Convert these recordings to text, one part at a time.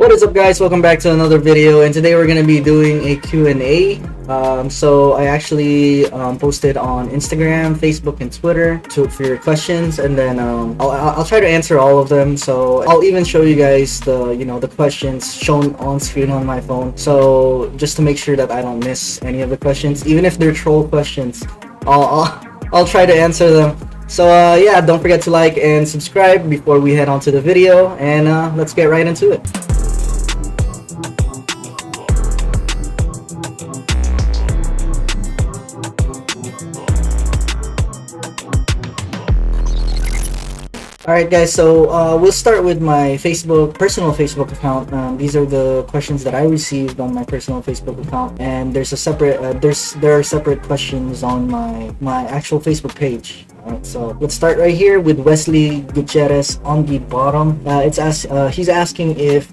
What is up, guys? Welcome back to another video, and today we're going to be doing a Q&A. So I actually posted on Instagram, Facebook, and Twitter for your questions, and then I'll try to answer all of them. So I'll even show you guys the questions shown on screen on my phone. So just to make sure that I don't miss any of the questions, even if they're troll questions, I'll try to answer them. So yeah, don't forget to like and subscribe before we head on to the video, and let's get right into it. Alright guys, so we'll start with my personal Facebook account. These are the questions that I received on my personal Facebook account, and there's a separate there are separate questions on my actual Facebook page. Alright, so let's start right here with Wesley Gutierrez on the bottom. He's asking if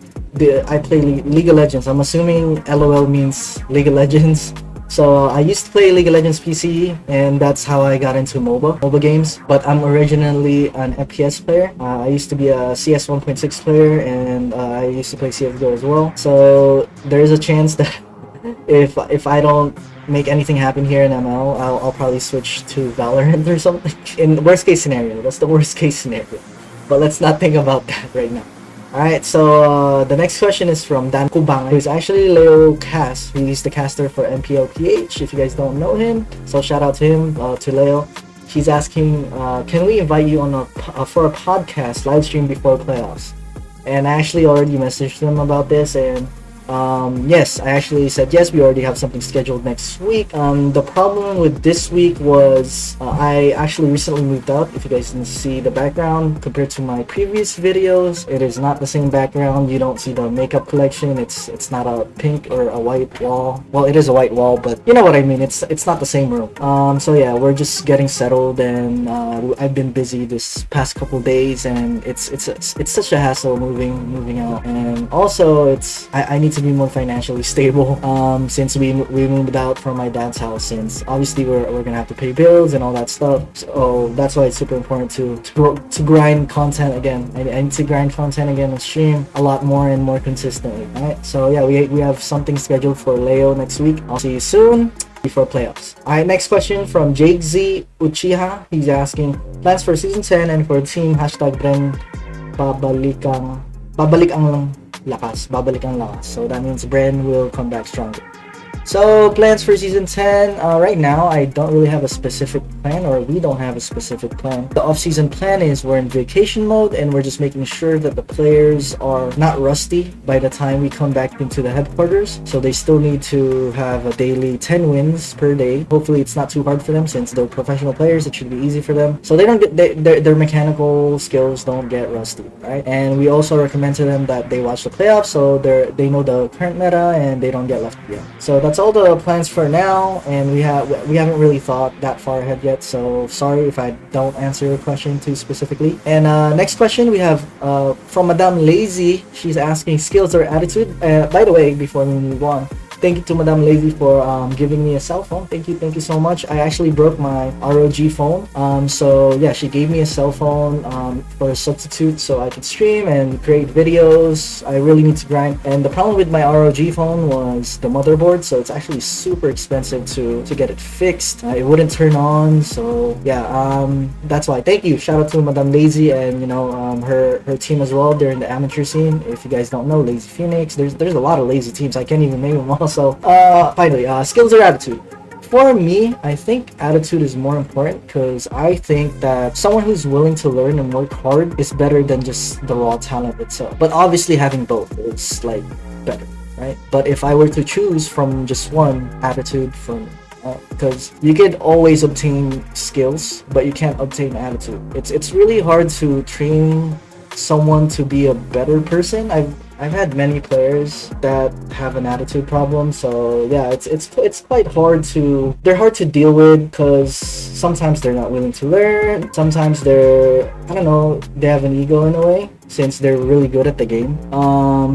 I play League of Legends. I'm assuming LOL means League of Legends. So I used to play League of Legends PC, and that's how I got into MOBA games. But I'm originally an MPS player. I used to be a CS 1.6 player, and I used to play CSGO as well. So there is a chance that if I don't make anything happen here in ML, I'll probably switch to Valorant or something. In worst case scenario, that's the worst case scenario. But let's not think about that right now. Alright, so the next question is from Dan Kubang, who's actually Leo Cast. He's the caster for MPL PH, if you guys don't know him. So shout out to him, to Leo. He's asking, can we invite you on for a podcast live stream before playoffs? And I actually already messaged him about this, and yes, I actually said yes. We already have something scheduled next week. The problem with this week was I actually recently moved out. If you guys can see the background compared to my previous videos, it is not the same background. You don't see the makeup collection. It's not a pink or a white wall. Well, it is a white wall, but you know what I mean. It's not the same room. So yeah, we're just getting settled, and I've been busy this past couple days, and it's such a hassle moving out, and also I need to be more financially stable since we moved out from my dad's house, since obviously we're gonna have to pay bills and all that stuff. So that's why it's super important to grind content again. I need to grind content again and stream a lot more and more consistently. Alright, so yeah, we have something scheduled for Leo next week. I'll see you soon before playoffs. Alright, next question from Jake Z Uchiha. He's asking plans for season 10 and for team #Bren babalik ang lakas. So that means Bren will come back stronger. So plans for season 10, right now I don't really have a specific plan, or we don't have a specific plan. The off-season plan is we're in vacation mode, and we're just making sure that the players are not rusty by the time we come back into the headquarters. So they still need to have a daily 10 wins per day. Hopefully it's not too hard for them, since they're professional players. It should be easy for them, so they don't get their mechanical skills don't get rusty, right? And we also recommend to them that they watch the playoffs, so they know the current meta and they don't get left behind. So that's all the plans for now, and we haven't really thought that far ahead yet, so sorry if I don't answer your question too specifically. And next question we have from Madame Lazy. She's asking skills or attitude. By the way, before we move on, thank you to Madame Lazy for giving me a cell phone. Thank you so much. I actually broke my ROG phone, so yeah, she gave me a cell phone for a substitute so I could stream and create videos. I really need to grind, and the problem with my ROG phone was the motherboard, so it's actually super expensive to get it fixed. It wouldn't turn on, so yeah, that's why. Thank you, shout out to Madame Lazy, and her team as well. They're in the amateur scene. If you guys don't know, Lazy Phoenix, there's a lot of lazy teams. I can't even name them all. So finally, skills or attitude. For me, I think attitude is more important, because I think that someone who's willing to learn and work hard is better than just the raw talent itself. But obviously having both is like better, right? But if I were to choose from just one, attitude for me. Because you could always obtain skills, but you can't obtain attitude. It's really hard to train someone to be a better person. I've had many players that have an attitude problem, so yeah, it's quite hard to deal with, because sometimes they're not willing to learn. Sometimes they have an ego in a way, since they're really good at the game.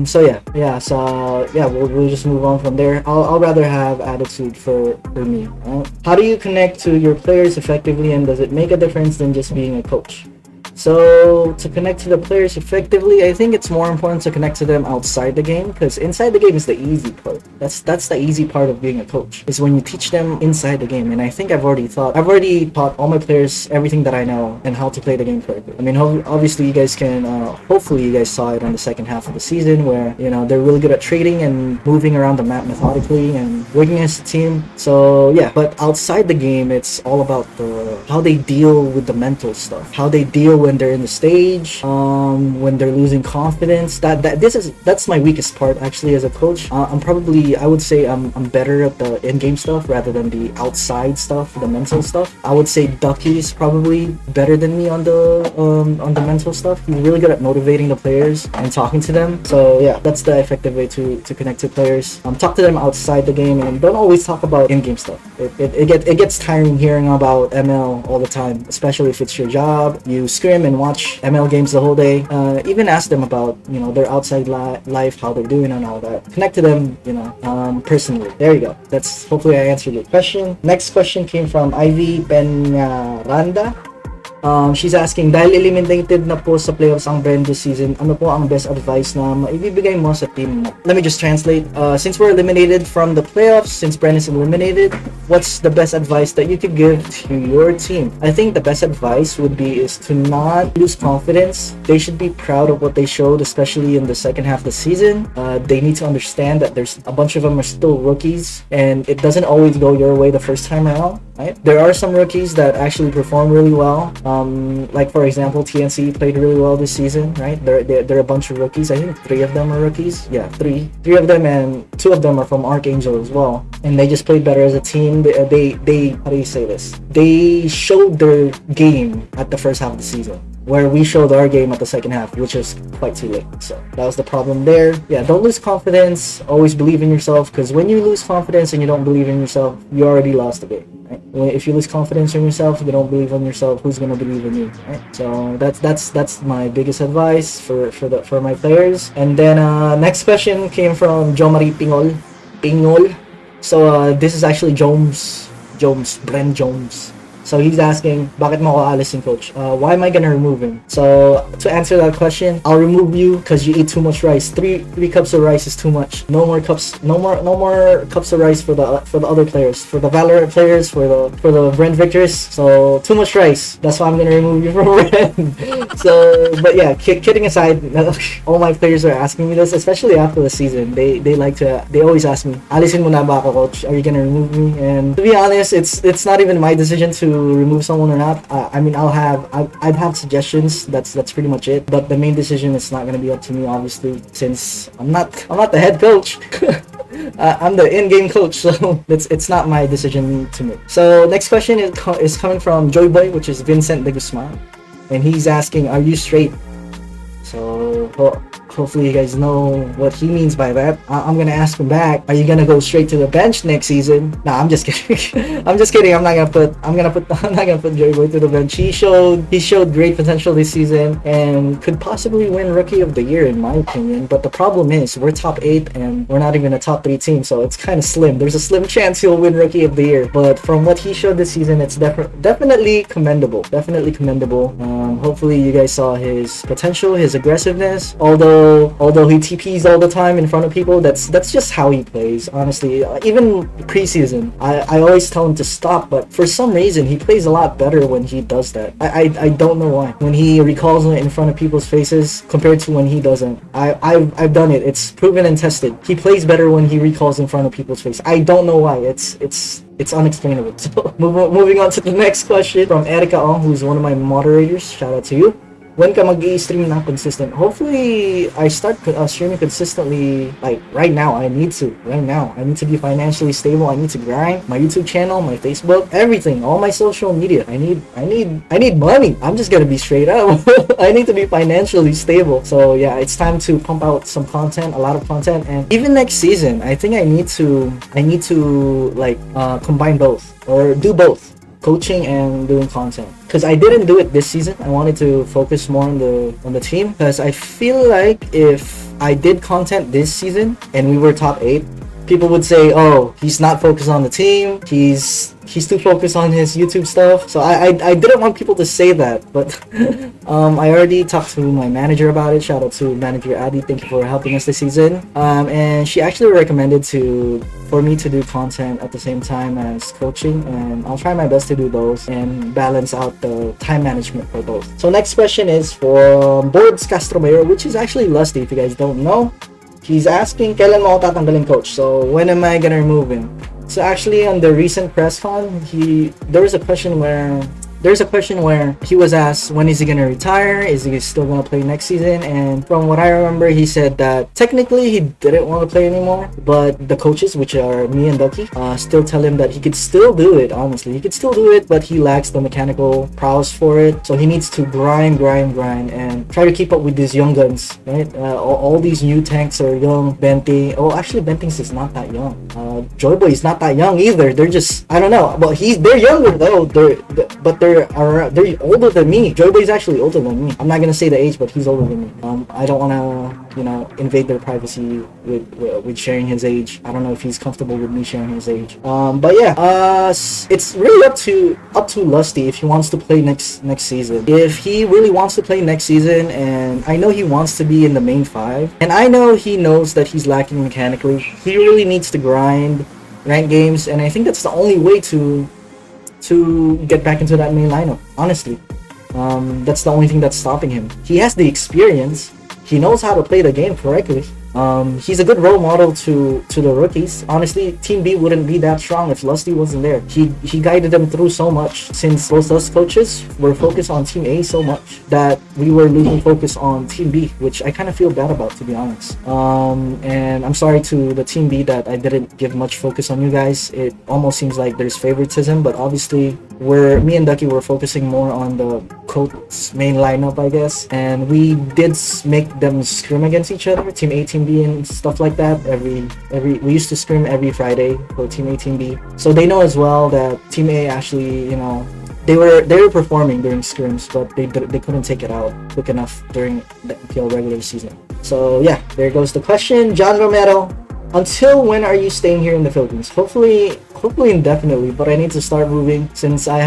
So we'll just move on from there. I'll rather have attitude for me. Right? How do you connect to your players effectively, and does it make a difference than just being a coach? So to connect to the players effectively, I think it's more important to connect to them outside the game, because inside the game is the easy part. That's the easy part of being a coach, is when you teach them inside the game. And I think I've already taught all my players everything that I know and how to play the game correctly. I mean, obviously you guys can hopefully you guys saw it on the second half of the season, where they're really good at trading and moving around the map methodically and working as a team. So yeah, but outside the game, it's all about how they deal with the mental stuff, how they deal when they're in the stage, when they're losing confidence. That's my weakest part actually as a coach. I would say I'm better at the in-game stuff rather than the outside stuff, the mental stuff. I would say Ducky is probably better than me on the mental stuff. He's really good at motivating the players and talking to them. So yeah, that's the effective way to connect to players. Talk to them outside the game, and don't always talk about in-game stuff. It gets tiring hearing about ML all the time, especially if it's your job. You scrim and watch ML games the whole day. Even ask them about their outside life, how they're doing and all that. Connect to them personally. There you go. That's hopefully I answered your question. Next question came from Ivy Penaranda. She's asking, dahil eliminated na po sa playoffs ang Bren this season, ano po ang best advice na maibibigay mo sa team mo? Let me just translate. Since we're eliminated from the playoffs, since Bren is eliminated, what's the best advice that you could give to your team? I think the best advice would be is to not lose confidence. They should be proud of what they showed, especially in the second half of the season. They need to understand that there's a bunch of them are still rookies, and it doesn't always go your way the first time around. Right? There are some rookies that actually perform really well. Like for example, TNC played really well this season, right? There are a bunch of rookies. I think 3 of them are rookies. Yeah, three of them, and 2 of them are from Archangel as well. And they just played better as a team. They how do you say this? They showed their game at the first half of the season, where we showed our game at the second half, which is quite too late. So that was the problem there. Yeah, don't lose confidence. Always believe in yourself, because when you lose confidence and you don't believe in yourself, you already lost the game. Right? If you lose confidence in yourself, you don't believe in yourself, who's gonna believe in you? Right? So that's my biggest advice for my players. And then next question came from Jo Marie Pingol. So this is actually Bren Jones. So he's asking, bakit mo ako alisin, coach? Why am I gonna remove him? So to answer that question, I'll remove you because you eat too much rice. Three cups of rice is too much. No more cups of rice for the other players, for the Valorant players, for the Bren victors. So too much rice. That's why I'm gonna remove you from Bren. So, but yeah, kidding aside, all my players are asking me this, especially after the season. They always ask me, alisin mo na ba ako, coach? Are you gonna remove me? And to be honest, it's not even my decision to remove someone or not. I mean, I'd have suggestions. That's pretty much it. But the main decision is not gonna be up to me, obviously, since I'm not the head coach. I'm the in-game coach, so it's not my decision to make. So next question is coming from Joy Boy, which is Vincent de Guzman, and he's asking, are you straight? So hopefully you guys know what he means by that. I'm gonna ask him back, are you gonna go straight to the bench next season? Nah, I'm just kidding. I'm just kidding. I'm not gonna put Joy Boy to the bench. He showed great potential this season and could possibly win Rookie of the Year in my opinion. But the problem is we're top 8 and we're not even a top 3 team, so it's kind of slim. There's a slim chance he'll win Rookie of the Year. But from what he showed this season, it's definitely commendable. Definitely commendable. Hopefully you guys saw his potential, his aggressiveness. Although he TPs all the time in front of people, that's just how he plays, honestly. Even preseason, I always tell him to stop, but for some reason he plays a lot better when he does that. I don't know why. When he recalls it in front of people's faces compared to when he doesn't. I've done it. It's proven and tested. He plays better when he recalls in front of people's face. I don't know why. It's unexplainable. So moving on to the next question from Erica Ong, who's one of my moderators. Shout out to you. When ka mag-i-stream na consistent? Hopefully, I start streaming consistently, like, right now. I need to be financially stable. I need to grind. My YouTube channel, my Facebook, everything, all my social media. I need money. I'm just gonna be straight up. I need to be financially stable. So, yeah, it's time to pump out some content, a lot of content. And even next season, I think I need to combine both, or do both. Coaching and doing content, because I didn't do it this season. I wanted to focus more on the team, because I feel like if I did content this season and we were top 8, people would say, oh, he's not focused on the team, he's too focused on his YouTube stuff. So I didn't want people to say that, but I already talked to my manager about it. Shout out to manager Adi, thank you for helping us this season. And she actually recommended for me to do content at the same time as coaching, and I'll try my best to do both and balance out the time management for both. So next question is for Boards Castromayor, which is actually Lusty if you guys don't know. He's asking, kailan mo ako tatanggalin, coach? So when am I gonna remove him? So actually on the recent press con, there was a question where he was asked when is he gonna retire, is he still gonna play next season, and from what I remember he said that technically he didn't want to play anymore, but the coaches, which are me and Ducky, still tell him that he could still do it. Honestly, he could still do it, but he lacks the mechanical prowess for it, so he needs to grind and try to keep up with these young guns, right? All these new tanks are young. Bente, actually Bentings is not that young. Joyboy is not that young either. They're just, I don't know, well they're younger though, but they're older than me. Joyboy is actually older than me. I'm not gonna say the age, but he's older than me. I don't wanna, invade their privacy with sharing his age. I don't know if he's comfortable with me sharing his age. But yeah, it's really up to Lusty if he wants to play next season. If he really wants to play next season, and I know he wants to be in the main 5, and I know he knows that he's lacking mechanically. He really needs to grind rank games, and I think that's the only way to get back into that main lineup, honestly. That's the only thing that's stopping him. He has the experience, he knows how to play the game correctly. He's a good role model to the rookies. Honestly, Team B wouldn't be that strong if Lusty wasn't there. He guided them through so much, since both us coaches were focused on Team A so much that we were losing focus on Team B, which I kind of feel bad about, to be honest. And I'm sorry to the Team B that I didn't give much focus on you guys. It almost seems like there's favoritism, but obviously me and Ducky were focusing more on the Colts main lineup, I guess, and we did make them scrim against each other, Team A, Team B, and stuff like that. We used to scrim every Friday for Team A, Team B, so they know as well that Team A actually, they were performing during scrims, but they couldn't take it out quick enough during the MPL regular season. So yeah, there goes the question. John Romero, until when are you staying here in the Philippines? Hopefully indefinitely, but I need to start moving since I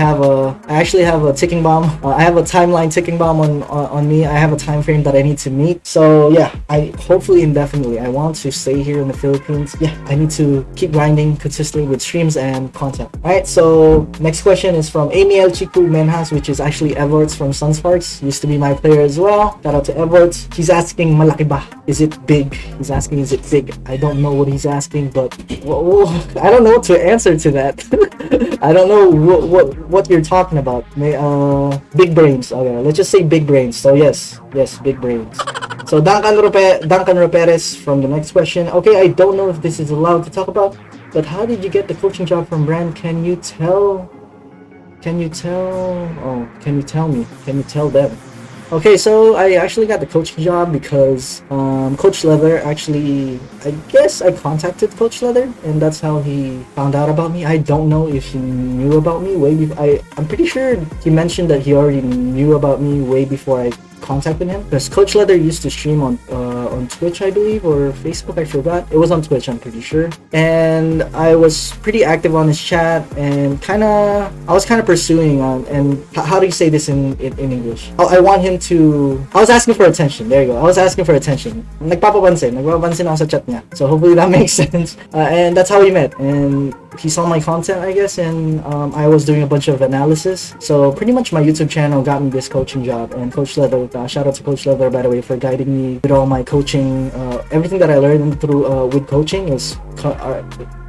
actually have a ticking bomb. I have a timeline ticking bomb on me. I have a time frame that I need to meet. So yeah, hopefully indefinitely. I want to stay here in the Philippines. Yeah, I need to keep grinding consistently with streams and content. Alright, so next question is from Amy El Chiku Menhas, which is actually Everts from Sunsparks. Used to be my player as well. Shout out to Everts. He's asking, malaki ba? Is it big? He's asking, is it big? I don't know what he's asking, but I don't know what to answer to that. I don't know what you're talking about. Big brains. Okay, let's just say big brains. So yes, big brains. So Duncan Roperez from the next question. Okay, I don't know if this is allowed to talk about, but how did you get the coaching job from Bren? Can you tell me? Can you tell them? Okay, so I actually got the coaching job because Coach Leather actually, I guess I contacted Coach Leather, and that's how he found out about me. I don't know if he knew about me way before. I'm pretty sure he mentioned that he already knew about me way before I contacted him, because Coach Leather used to stream on Twitch, I believe, or Facebook, I forgot. It was on Twitch, I'm pretty sure, and I was pretty active on his chat, and I was kind of pursuing on, and how do you say this in English? I was asking for attention. There you go. I was asking for attention. Nagpapapansin ako sa chat niya. So hopefully that makes sense. And that's how we met. And he saw my content, I guess, and I was doing a bunch of analysis. So pretty much my YouTube channel got me this coaching job. And Coach Leather, shout out to Coach Leather, by the way, for guiding me with all my coaching. Everything that I learned through with coaching is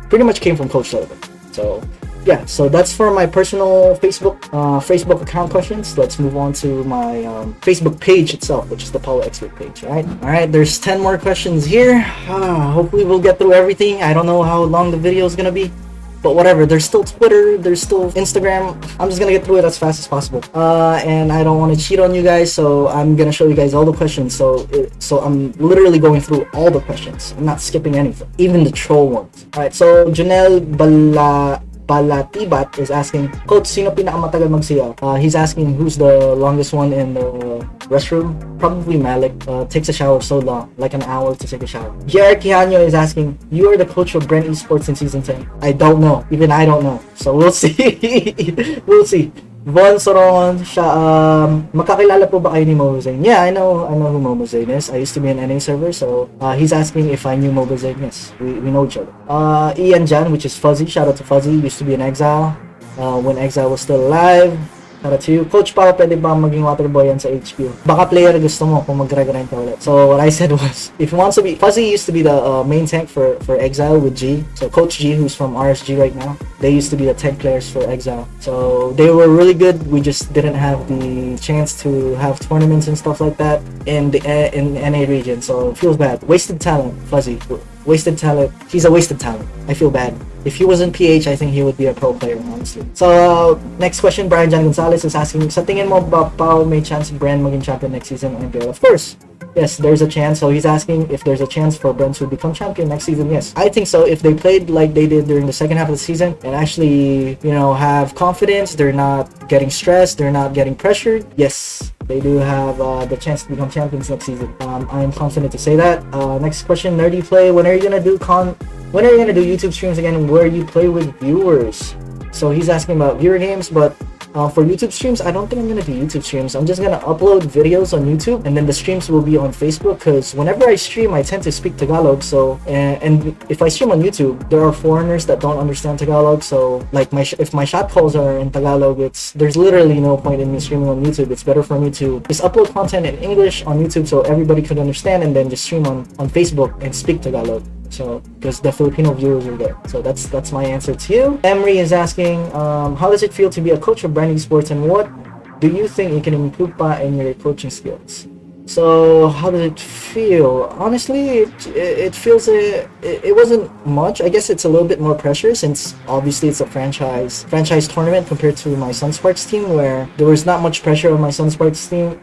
pretty much came from Coach Leather. So yeah, so that's for my personal Facebook account questions. Let's move on to my Facebook page itself, which is the Paulo Expert page. All right, there's 10 more questions here. Hopefully we'll get through everything. I don't know how long the video is gonna be, but whatever. There's still Twitter, there's still Instagram. I'm just gonna get through it as fast as possible, and I don't want to cheat on you guys, so I'm gonna show you guys all the questions. So I'm literally going through all the questions. I'm not skipping anything, even the troll ones. All right, so Janelle Balatibat is asking, Coach, sino pinakamatagal mag-CR? He's asking who's the longest one in the restroom. Probably Malik takes a shower so long, like an hour to take a shower. Jared Kihanyo is asking, you are the coach of Bren Esports in season 10. I don't know. Even I don't know. So we'll see. We'll see. Von Soron, makakilala po ba kayo ni Mobile? Yeah, I know who Mobile is. I used to be an NA server, so he's asking if I knew Mobile. Yes, we know each other. Ian Jan, which is Fuzzy, shout out to Fuzzy, used to be an Exile when Exile was still alive. Shout out to you. Coach Pao, pwede ba maging waterboy yan sa HQ? Baka player gusto mo kung mag-grind ka ulit. So what I said was, if he wants to be, Fuzzy used to be the main tank for Exile with G. So Coach G, who's from RSG right now, they used to be the tank players for Exile. So they were really good. We just didn't have the chance to have tournaments and stuff like that in the NA region. So it feels bad. Wasted talent, Fuzzy. Wasted talent. He's a wasted talent. I feel bad. If he was in PH, I think he would be a pro player, honestly. So, next question, Brian John Gonzalez is asking, sa tingin mo ba Pao may chance Bren maging champion next season on MPL? Of course. Yes, there's a chance. So he's asking if there's a chance for Bren to become champion next season. Yes, I think so. If they played like they did during the second half of the season and actually, have confidence, they're not getting stressed, they're not getting pressured. Yes, they do have the chance to become champions next season. I am confident to say that. Next question, Nerdy Play. When are you gonna do YouTube streams again where you play with viewers? So he's asking about viewer games, but for YouTube streams, I don't think I'm gonna do YouTube streams. I'm just gonna upload videos on YouTube, and then the streams will be on Facebook. Because whenever I stream, I tend to speak Tagalog. So and if I stream on YouTube, there are foreigners that don't understand Tagalog. So like if my shot calls are in Tagalog, there's literally no point in me streaming on YouTube. It's better for me to just upload content in English on YouTube so everybody could understand, and then just stream on Facebook and speak Tagalog. So because the Filipino viewers are there. So that's my answer to you. Emery is asking, how does it feel to be a coach of Bren Esports, and what do you think you can improve in your coaching skills? So how does it feel? Honestly, it feels it wasn't much. I guess it's a little bit more pressure since obviously it's a franchise tournament compared to my Sunsparks team, where there was not much pressure on my Sunsparks team.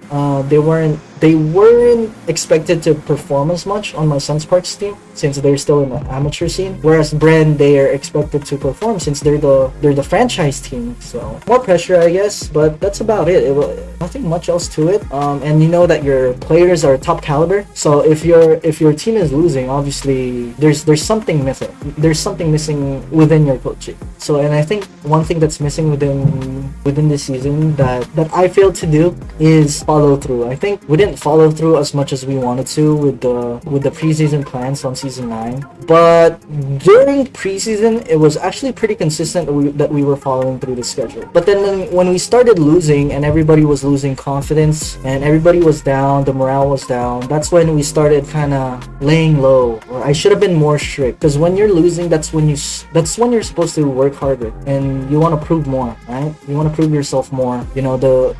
They weren't expected to perform as much on my Sunsparks team since they're still in the amateur scene. Whereas Bren, they are expected to perform since they're the franchise team. So more pressure, I guess, but that's about it. Nothing much else to it. And you know that your players are top caliber. So if your team is losing, obviously there's something missing. There's something missing within your coaching. So and I think one thing that's missing within this season that I failed to do is follow through. I think we didn't follow through as much as we wanted to with the preseason plans on season 9. But during preseason, it was actually pretty consistent that we were following through the schedule. But then when we started losing and everybody was losing confidence and everybody was down, the morale was down, that's when we started kind of laying low. Or I should have been more strict, because when you're losing, that's when you're supposed to work harder and you want to prove more, right? You want to prove yourself more. You know, the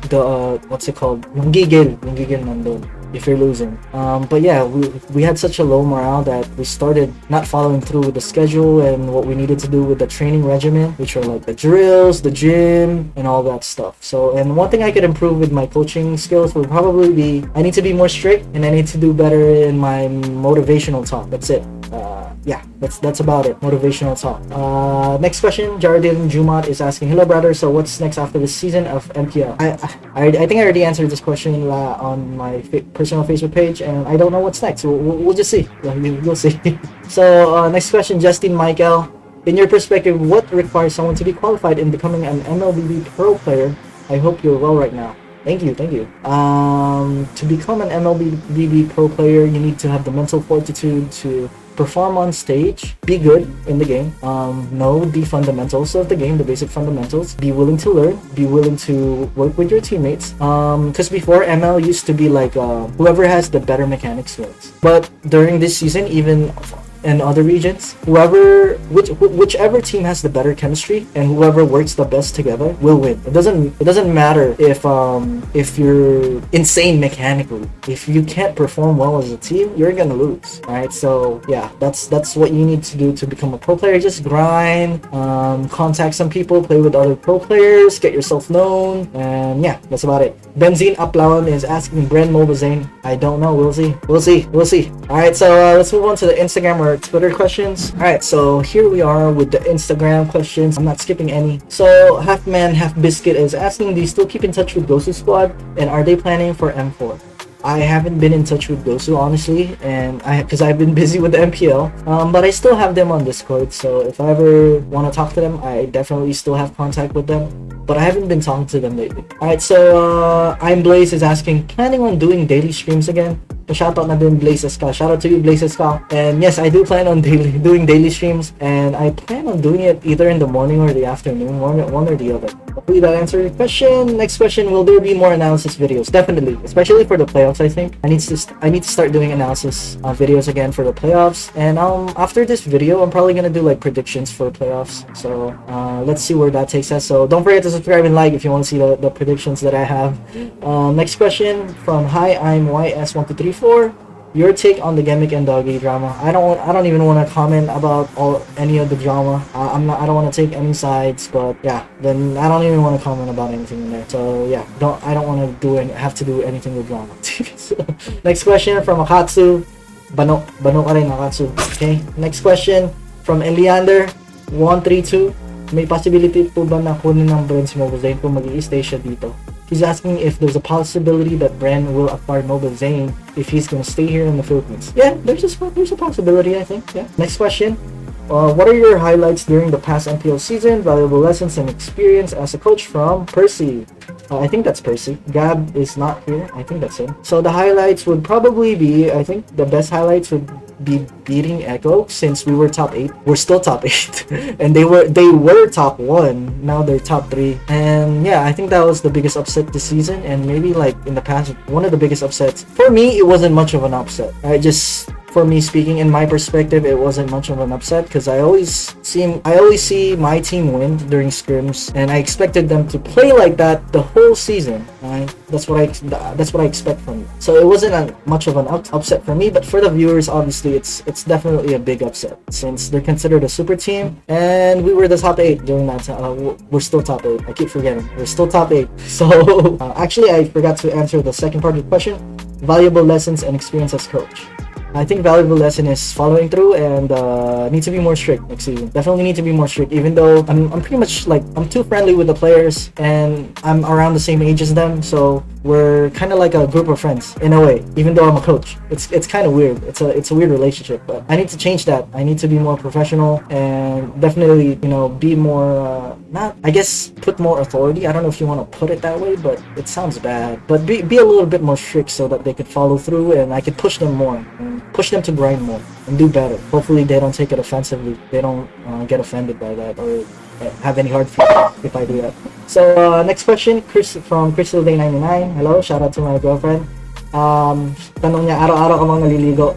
what's it called? Yung gigil nandun if you're losing. But yeah, we had such a low morale that we started not following through with the schedule and what we needed to do with the training regimen, which are like the drills, the gym, and all that stuff. So, and one thing I could improve with my coaching skills would probably be I need to be more strict and I need to do better in my motivational talk. That's it. Yeah, that's about it. Motivational talk. Next question, Jardin Jumat is asking, hello brother, so what's next after this season of MPL? I think I already answered this question on my personal Facebook page, and I don't know what's next. We'll just see. We'll see. So next question, Justin Michael, in your perspective, what requires someone to be qualified in becoming an MLB pro player? I hope you're well right now. Thank you. To become an MLB pro player, you need to have the mental fortitude to perform on stage, be good in the game, know the fundamentals of the game, the basic fundamentals, be willing to learn, be willing to work with your teammates. Because before, ML used to be like whoever has the better mechanics wins. But during this season, even in other regions, whichever team has the better chemistry and whoever works the best together will win. It doesn't matter if you're insane mechanically. If you can't perform well as a team, you're gonna lose. Right? So yeah, that's what you need to do to become a pro player. Just grind, contact some people, play with other pro players, get yourself known, and yeah, that's about it. Benzine Aplawan is asking Bren Mobile. I don't know. We'll see. All right, so let's move on to the Instagram more Twitter questions. Alright, so here we are with the Instagram questions. I'm not skipping any. So Half Man Half Biscuit is asking, do you still keep in touch with Gosu Squad, and are they planning for M4? I haven't been in touch with Gosu, honestly, and because I've been busy with the MPL, but I still have them on Discord, so if I ever want to talk to them, I definitely still have contact with them, but I haven't been talking to them lately. Alright, so I'm Blaze is asking, planning on doing daily streams again? So shoutout na din Blaze Escal. Shoutout to you, Blaze Escal. And yes, I do plan on doing daily streams, and I plan on doing it either in the morning or the afternoon, one or the other. Hopefully that answered your question. Next question, will there be more analysis videos? Definitely, especially for the playoffs. I think I need to start doing analysis videos again for the playoffs. And after this video, I'm probably gonna do like predictions for playoffs. So let's see where that takes us. So don't forget to subscribe and like if you want to see the predictions that I have. Next question from Hi, I'm YS1234. Your take on the Gimmick and Doggy drama. I don't even want to comment about any of the drama. I don't want to take any sides, but yeah, then I don't even want to comment about anything in there. So yeah, I don't want to have to do anything with drama. So, next question from Akatsu. Bano ka rin, Akatsu. Okay. Next question from Eliander 132. May possibility po ba na kunin ng Bren si Mlbb kung mag-i-stay siya dito? He's asking if there's a possibility that Bren will acquire Mlbb if he's gonna stay here in the Philippines. Yeah, there's a possibility, I think. Yeah. Next question. What are your highlights during the past MPL season? Valuable lessons and experience as a coach from Percy. I think that's Percy. Gab is not here. I think that's him. So the highlights would probably be, I think the best highlights would be beating Echo, since we were top 8. We're still top 8. And they were top 1. Now they're top 3. And yeah, I think that was the biggest upset this season, and maybe like in the past, one of the biggest upsets. For me, it wasn't much of an upset. For me speaking, in my perspective, it wasn't much of an upset because I always see my team win during scrims, and I expected them to play like that the whole season. Right? That's what I expect from them. So it wasn't much of an upset for me, but for the viewers, obviously, it's definitely a big upset since they're considered a super team, and we were the top 8 during that time. We're still top 8. I keep forgetting. We're still top 8. So actually, I forgot to answer the second part of the question. Valuable lessons and experience as coach. I think valuable lesson is following through and need to be more strict next season. Definitely need to be more strict, even though I'm pretty much like, I'm too friendly with the players and I'm around the same age as them, so we're kind of like a group of friends in a way, even though I'm a coach. It's kind of weird. It's a weird relationship, but I need to change that. I need to be more professional and definitely, be more put more authority. I don't know if you want to put it that way, but it sounds bad. But be a little bit more strict so that they could follow through and I could push them more and push them to grind more and do better. Hopefully they don't take it offensively. They don't get offended by that or have any hard feelings if I do that. So next question, Chris from Crystal Day 99. Hello, shout out to my girlfriend. Tanong niya, araw-araw ka bang naliligo?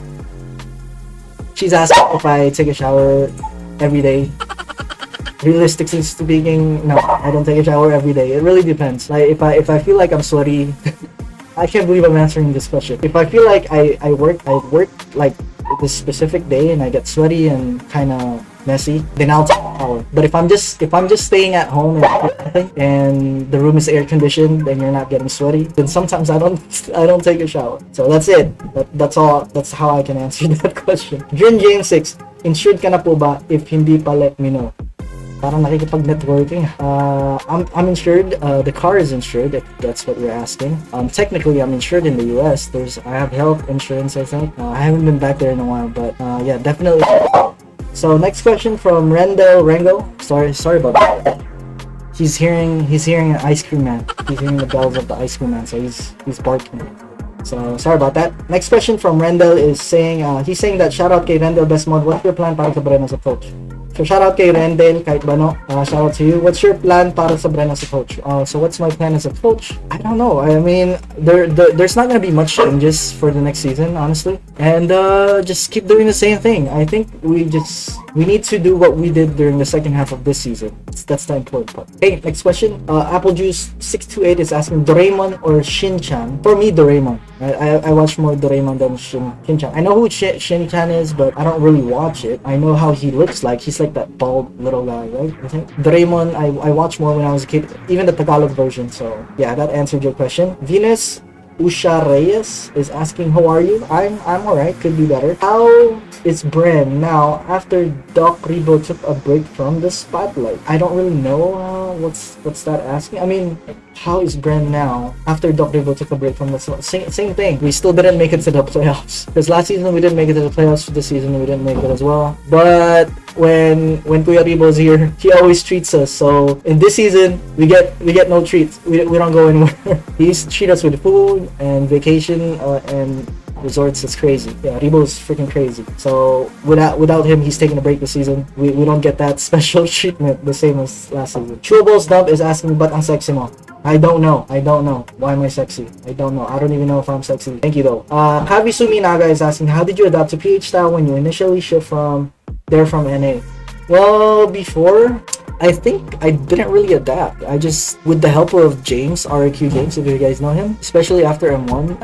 She's asking if I take a shower every day. Realistically speaking, no, I don't take a shower every day. It really depends. Like if I feel like I'm sweaty, I can't believe I'm answering this question. If I feel like I work like this specific day and I get sweaty and kind of messy, then I'll take a shower. But if I'm just staying at home and the room is air conditioned and you're not getting sweaty, then sometimes I don't take a shower. So that's it. That's all. That's how I can answer that question. Dream James 6, insured ka na po ba? If hindi pa, let me know. Parang nakikipag-networking. I'm insured. The car is insured, if that's what you're asking. Technically, I'm insured in the US. I have health insurance, I think. I haven't been back there in a while, but yeah, definitely. So next question from Rengo. Sorry about that. He's hearing an ice cream man. He's hearing the bells of the ice cream man, so he's barking. So sorry about that. Next question from Rendell is saying he's saying that shout out kay Rendell Best Mod. What's your plan para sa Bren as a coach? So shout out kay Rendell kahit bano. Shout out to you. What's your plan para sa Bren as a coach? So what's my plan as a coach? I don't know. I mean, there's not gonna be much changes for the next season, honestly. And just keep doing the same thing. I think we need to do what we did during the second half of this season. That's the important part. Okay, next question. Apple Juice 628 is asking Doraemon or Shin-chan. For me, Doraemon. I watch more Doraemon than Shin-chan. I know who Shin-chan is, but I don't really watch it. I know how he looks like. He's like that bald little guy, right? I think Doraemon I watched more when I was a kid, even the Tagalog version. So yeah, that answered your question. Venus Usha Reyes is asking, how are you? I'm alright, could be better. How is Bren now after Doc Rebo took a break from the spotlight? I don't really know what's that asking. I mean, how is Bren now after Doc Rebo took a break from the same thing. We still didn't make it to the playoffs. Because last season we didn't make it to the playoffs. This season we didn't make it as well. But when Kuya Rebo's here, he always treats us. So in this season we get no treats. We don't go anywhere. He's treat us with food and vacation and resorts. It's crazy. Yeah, Rebo's freaking crazy. So without him, he's taking a break this season. We don't get that special treatment the same as last season. Chewable's Dub is asking, but ang sexy mo? I don't know. Why am I sexy? I don't know. I don't even know if I'm sexy. Thank you though. Kavisumi Naga is asking, how did you adapt to PH style when you initially shift from NA? Well, before, I think I didn't really adapt. I just, with the help of James, RQ James, if you guys know him, especially after M1,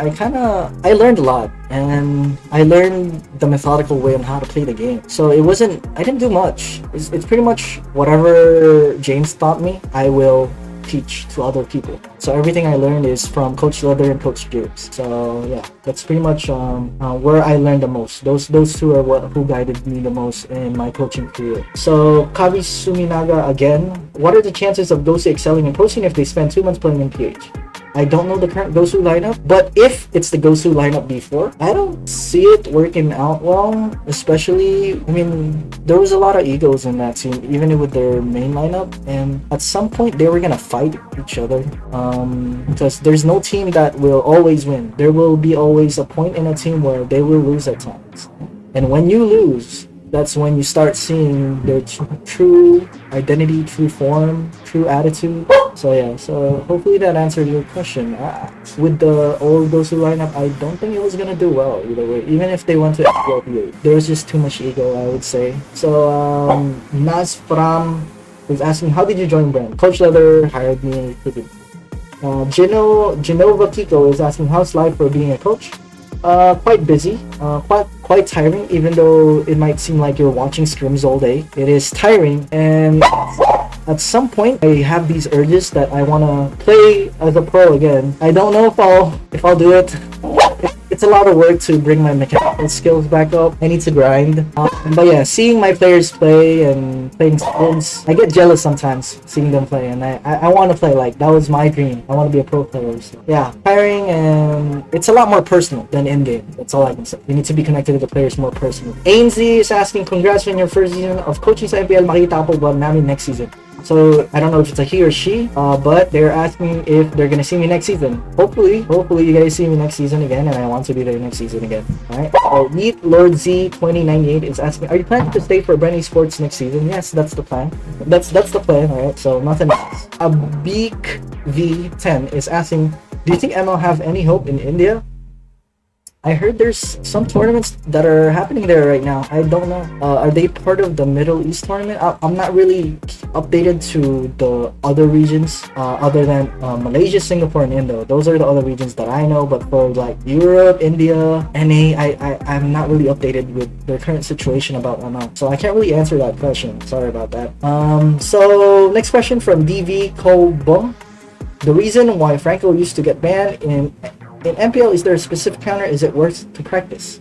I learned a lot. And I learned the methodical way on how to play the game. So I didn't do much. It's pretty much whatever James taught me, I will teach to other people. So everything I learned is from Coach Leather and Coach James. So yeah, that's pretty much where I learned the most. Those two are who guided me the most in my coaching career. So Kavi Suminaga again, what are the chances of Gosu excelling in pro scene if they spend 2 months playing in PH? I don't know the current Gosu lineup, but if it's the Gosu lineup before, I don't see it working out well. Especially, I mean, there was a lot of egos in that team, even with their main lineup, and at some point they were gonna fight each other. Because there's no team that will always win. There will be always a point in a team where they will lose at times, and when you lose, that's when you start seeing their true identity, true form, true attitude. So yeah, so hopefully that answered your question. With the old Gosu lineup, I don't think it was gonna do well either way. Even if they went to MPL PH, there was just too much ego, I would say. So Nas Fram was asking, how did you join Bren? Coach Leather hired me. Genova Kiko is asking, how's life for being a coach? Quite busy, quite tiring, even though it might seem like you're watching scrims all day. It is tiring, and at some point I have these urges that I want to play as a pro again. I don't know if I'll do it. It's a lot of work to bring my mechanical skills back up. I need to grind. But yeah, seeing my players play and playing scrims, I get jealous sometimes seeing them play, and I want to play. Like, that was my dream. I want to be a pro player. So yeah, tiring, and it's a lot more personal than in-game. That's all I can say. You need to be connected to the players more personally. Ainsley is asking, congrats on your first season of coaching sa MPL. Makita po ba namin next season? So I don't know if it's a he or she, but they're asking if they're gonna see me next season. Hopefully you guys see me next season again, and I want to be there next season again. Alright. Meet Lord Z 2098 is asking, are you planning to stay for Bren Esports next season? Yes, that's the plan. That's the plan, alright? So nothing else. Abik V10 is asking, do you think ML have any hope in India? I heard there's some tournaments that are happening there right now. I don't know. Are they part of the Middle East tournament? I'm not really updated to the other regions other than Malaysia, Singapore, and Indo. Those are the other regions that I know. But for like Europe, India, NA, I'm not really updated with their current situation about ML. So I can't really answer that question. Sorry about that. So next question from DV Kobong. The reason why Franco used to get banned in MPL, is there a specific counter? Is it worth to practice?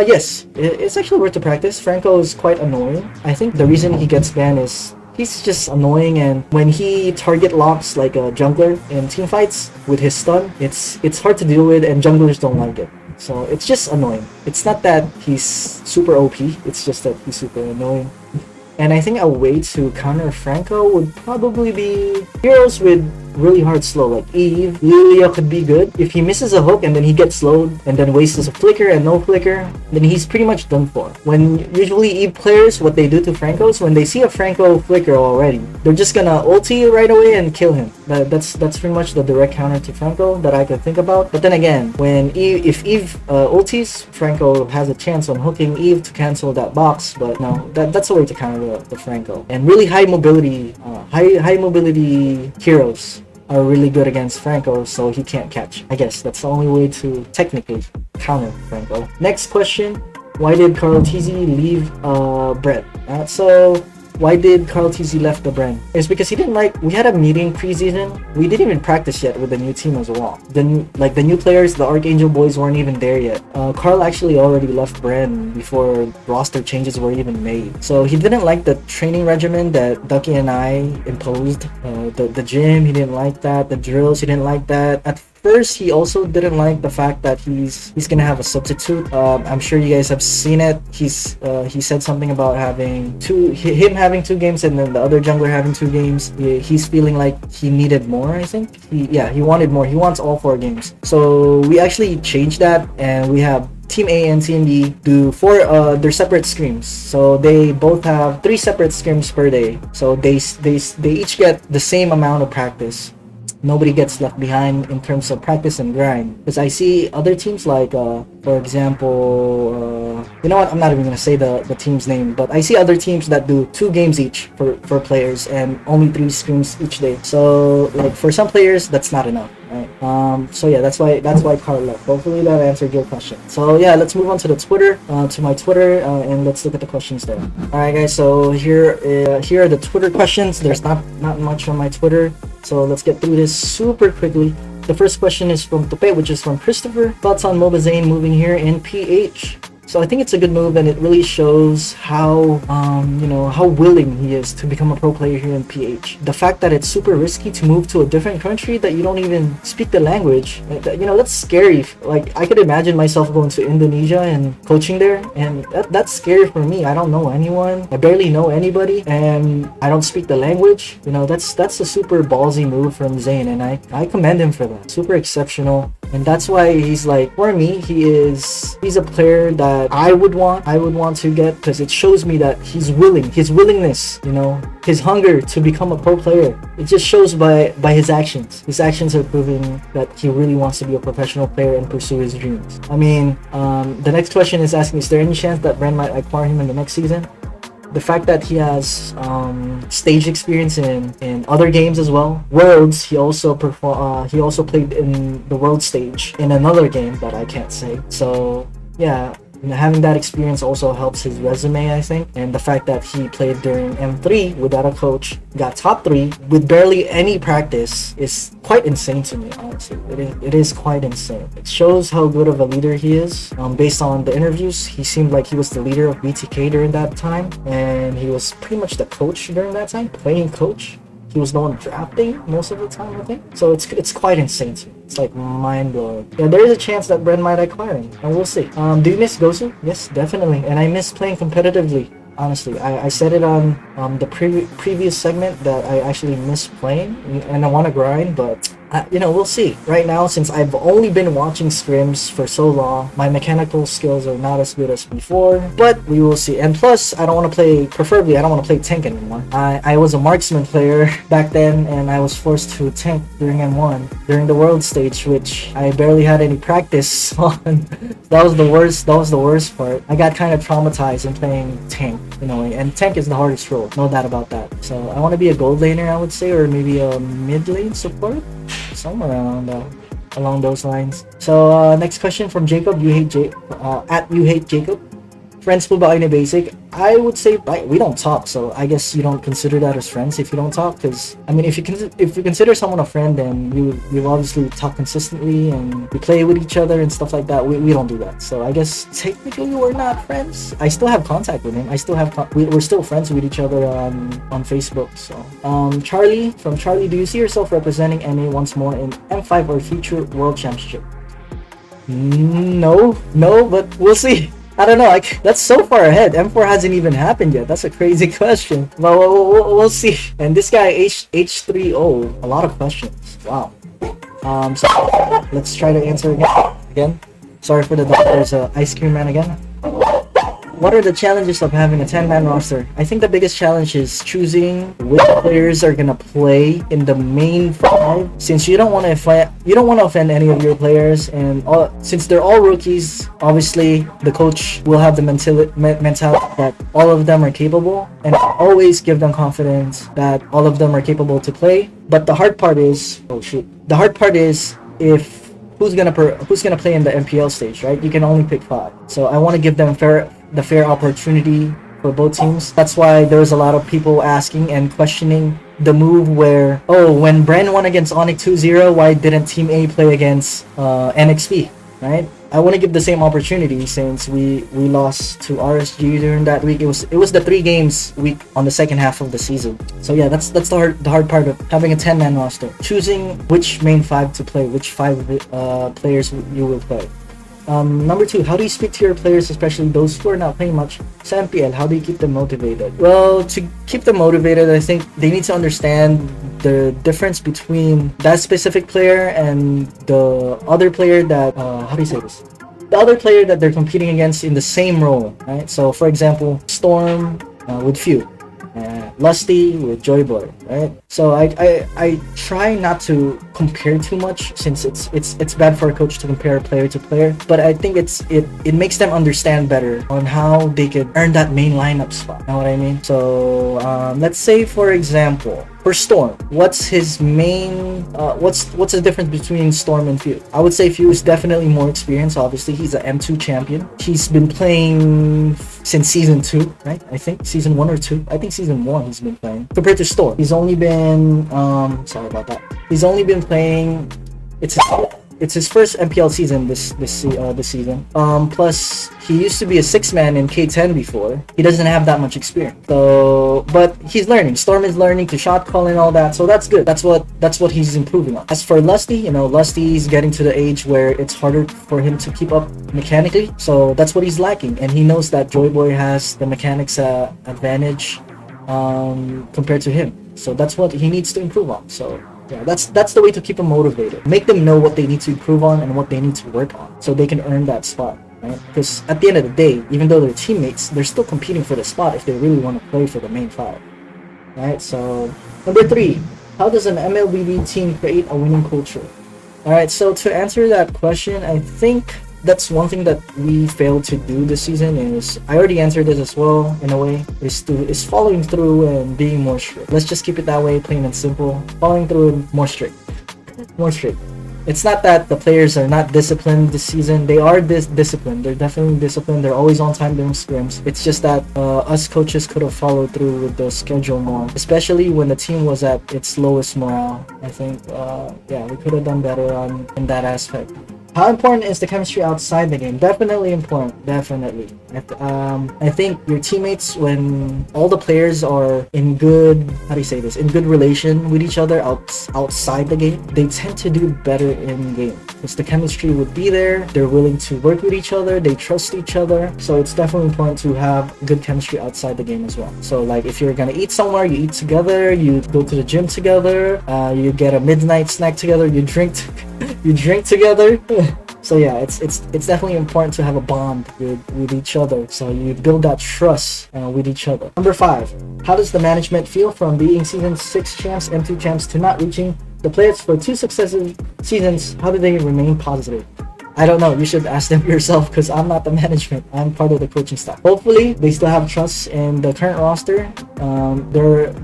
Yes, it's actually worth to practice. Franco is quite annoying. I think the reason he gets banned is he's just annoying, and when he target locks like a jungler in team fights with his stun, it's hard to deal with, and junglers don't like it. So it's just annoying. It's not that he's super OP, it's just that he's super annoying. And I think a way to counter Franco would probably be heroes with really hard slow, like Eve. Lilia could be good. If he misses a hook and then he gets slowed and then wastes a flicker and no flicker, then he's pretty much done for. When usually Eve players, what they do to Francos, when they see a Franco flicker already, they're just gonna ulti right away and kill him. That's pretty much the direct counter to Franco that I could think about. But then again, if Eve ultis, Franco has a chance on hooking Eve to cancel that box. But no, that's a way to counter the Franco. And really high mobility heroes are really good against Franco, so he can't catch. I guess that's the only way to technically counter Franco. Next question, why did Carl TZ leave Brett? So why did Carl TZ left the Bren? It's because he didn't like. We had a meeting preseason. We didn't even practice yet with the new team as well. Then the new players, the Archangel boys weren't even there yet. Carl actually already left Bren before roster changes were even made. So he didn't like the training regimen that Ducky and I imposed. The gym, he didn't like that. The drills, he didn't like that. At first, he also didn't like the fact that he's gonna have a substitute. I'm sure you guys have seen it. He said something about having him having 2 games and then the other jungler having 2 games. He's feeling like he needed more. I think he wanted more. He wants all 4 games. So we actually changed that, and we have Team A and Team B do 4 their separate scrims. So they both have 3 separate scrims per day. So they each get the same amount of practice. Nobody gets left behind in terms of practice and grind. Because I see other teams like, for example, you know what? I'm not even gonna say the team's name, but I see other teams that do 2 games each for players and only 3 scrims each day. So like for some players, that's not enough, right? So yeah, that's why Carl left. Hopefully that answered your question. So yeah, let's move on to the Twitter, to my Twitter, and let's look at the questions there. All right, guys. So here are the Twitter questions. There's not much on my Twitter. So let's get through this super quickly. The first question is from Tope, which is from Christopher. Thoughts on Mlbb moving here in PH? So I think it's a good move, and it really shows how how willing he is to become a pro player here in PH. The fact that it's super risky to move to a different country that you don't even speak the language, that's scary. Like I could imagine myself going to Indonesia and coaching there, and that's scary for me. I don't know anyone. I barely know anybody, and I don't speak the language. That's a super ballsy move from Zayn, and I commend him for that. Super exceptional. And that's why he's like, for me, he's a player that I would want to get, because it shows me that he's willing, his willingness, his hunger to become a pro player. It just shows by his actions. His actions are proving that he really wants to be a professional player and pursue his dreams. I mean, the next question is asking, is there any chance that Bren might acquire him in the next season? The fact that he has stage experience in other games as well. Worlds, he also played in the world stage in another game that I can't say. So yeah, having that experience also helps his resume, I think. And the fact that he played during M3 without a coach, got top 3 with barely any practice is quite insane to me, honestly. It is quite insane. It shows how good of a leader he is. Based on the interviews, he seemed like he was the leader of BTK during that time, and he was pretty much the coach during that time, playing coach. He was the one drafting most of the time, I think. So it's quite insane to me. It's like mind-blowing. Yeah, there is a chance that Bren might acquire him, and we'll see. Do you miss Gosu? Yes, definitely. And I miss playing competitively. Honestly, I said it on the previous segment that I actually miss playing and I want to grind, but we'll see. Right now, since I've only been watching scrims for so long, my mechanical skills are not as good as before, but we will see. And plus, I don't want to play tank anymore. I was a marksman player back then, and I was forced to tank during M1, during the world stage, which I barely had any practice on. That was the worst part. I got kind of traumatized in playing tank. And tank is the hardest role, no doubt about that. So I want to be a gold laner, I would say, or maybe a mid lane support, somewhere along those lines. So next question from Jacob. At you hate Jacob. Friends po ba kayo ni Basic? I would say we don't talk, so I guess you don't consider that as friends if you don't talk. Because I mean, if you consider someone a friend, then you obviously talk consistently and you play with each other and stuff like that. We don't do that, so I guess technically we're not friends. I still have contact with him. We're still friends with each other on Facebook. So Charlie, do you see yourself representing NA once more in M5 or future World Championship? No, but we'll see. I don't know, that's so far ahead. M4 hasn't even happened yet. That's a crazy question. But we'll see. And this guy, H3O, a lot of questions. Wow. So let's try to answer again. Sorry for the doctor's ice cream man again. What are the challenges of having a 10-man roster? I think the biggest challenge is choosing which players are gonna play in the main 5, since you don't want to offend any of your players, and since they're all rookies. Obviously, the coach will have the mentality that all of them are capable, and always give them confidence that all of them are capable to play. But the hard part is, if who's gonna play in the MPL stage, right? You can only pick 5. So I want to give them the fair opportunity for both teams. That's why there's a lot of people asking and questioning the move where, oh, when Bren won against Onyx 2-0, why didn't Team A play against NXP, right? I want to give the same opportunity since we lost to RSG during that week. It was the 3 games week on the second half of the season. So yeah, that's the hard part of having a 10-man roster. Choosing which main 5 to play, which 5 players you will play. Number 2, how do you speak to your players, especially those who are not playing much sa MPL? How do you keep them motivated? Well, to keep them motivated, I think they need to understand the difference between that specific player and the other player that, how do you say this? The other player that they're competing against in the same role, right? So, for example, Storm with Few. Lusty with Joyboy, right? So I try not to compare too much since it's bad for a coach to compare player to player, but I think it makes them understand better on how they could earn that main lineup spot. You know what I mean? So let's say for example, for Storm, what's his main what's the difference between Storm and Few? I would say Few is definitely more experienced. Obviously, he's an M2 champion. He's been playing since season 2, right? I think season 1 or 2. I think season 1 he's been playing. Compared to Storm, he's only been sorry about that. He's only been playing. It's his first MPL season this season. Plus he used to be a 6-man in K10 before. He doesn't have that much experience. So, but he's learning. Storm is learning to shot call and all that. So that's good. That's what he's improving on. As for Lusty, you know, Lusty's getting to the age where it's harder for him to keep up mechanically. So that's what he's lacking, and he knows that Joyboy has the mechanics advantage compared to him. So that's what he needs to improve on. So yeah, that's the way to keep them motivated. Make them know what they need to improve on and what they need to work on, so they can earn that spot, right? Because at the end of the day, even though they're teammates, they're still competing for the spot if they really want to play for the main 5, right? So number 3, how does an Mlbb team create a winning culture? All right, so to answer that question, I think that's one thing that we failed to do this season. Is I already answered this as well in a way, is following through and being more strict. Let's just keep it that way, plain and simple. Following through and more strict. It's not that the players are not disciplined this season. They are disciplined. They're definitely disciplined. They're always on time during scrims. It's just that us coaches could have followed through with the schedule more, especially when the team was at its lowest morale. I think yeah, we could have done better in that aspect. How important is the chemistry outside the game? Definitely important. Definitely. I think your teammates, when all the players are in good, how do you say this? In good relation with each other outside the game, they tend to do better in game. Because the chemistry would be there. They're willing to work with each other. They trust each other. So it's definitely important to have good chemistry outside the game as well. So like if you're gonna eat somewhere, you eat together. You go to the gym together. You get a midnight snack together. You drink together. So yeah, it's definitely important to have a bond with each other, so you build that trust with each other. Number 5, how does the management feel from being season 6 champs, M2 champs, to not reaching the playoffs for 2 successive seasons? How do they remain positive? I don't know. You should ask them yourself, because I'm not the management. I'm part of the coaching staff. Hopefully, they still have trust in the current roster.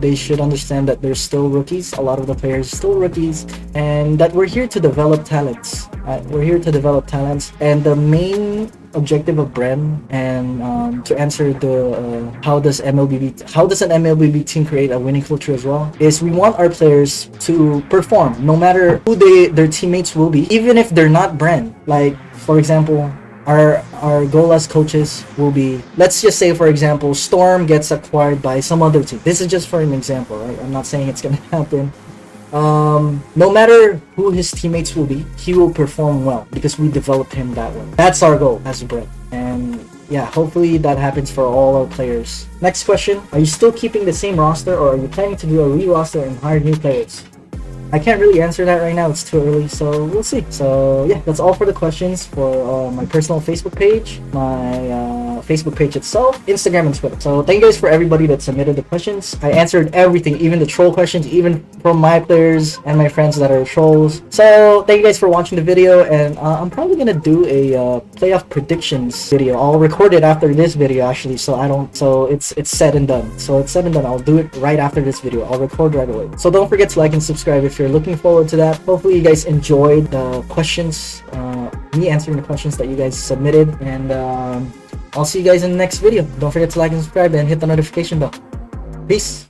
They should understand that they're still rookies. A lot of the players are still rookies, and that we're here to develop talents. We're here to develop talents, and the main objective of Bren, and to answer the how does an MLBB team create a winning culture as well, is we want our players to perform no matter who their teammates will be, even if they're not Bren. Like for example, our goal as coaches will be, let's just say for example, Storm gets acquired by some other team. This is just for an example, right? I'm not saying it's gonna happen. No matter who his teammates will be, he will perform well because we developed him that way. That's our goal as Bren. And yeah, hopefully that happens for all our players. Next question, are you still keeping the same roster, or are you planning to do a re-roster and hire new players? I can't really answer that right now, it's too early, so we'll see. So yeah, that's all for the questions for my personal Facebook page, my Facebook page itself, Instagram and Twitter. So thank you guys for everybody that submitted the questions. I answered everything, even the troll questions, even from my players and my friends that are trolls. So thank you guys for watching the video, and I'm probably gonna do a playoff predictions video. I'll record it after this video actually, so it's said and done. So it's said and done. I'll do it right after this video. I'll record right away. So don't forget to like and subscribe if you're looking forward to that. Hopefully you guys enjoyed the questions, me answering the questions that you guys submitted, and I'll see you guys in the next video. Don't forget to like and subscribe and hit the notification bell. Peace.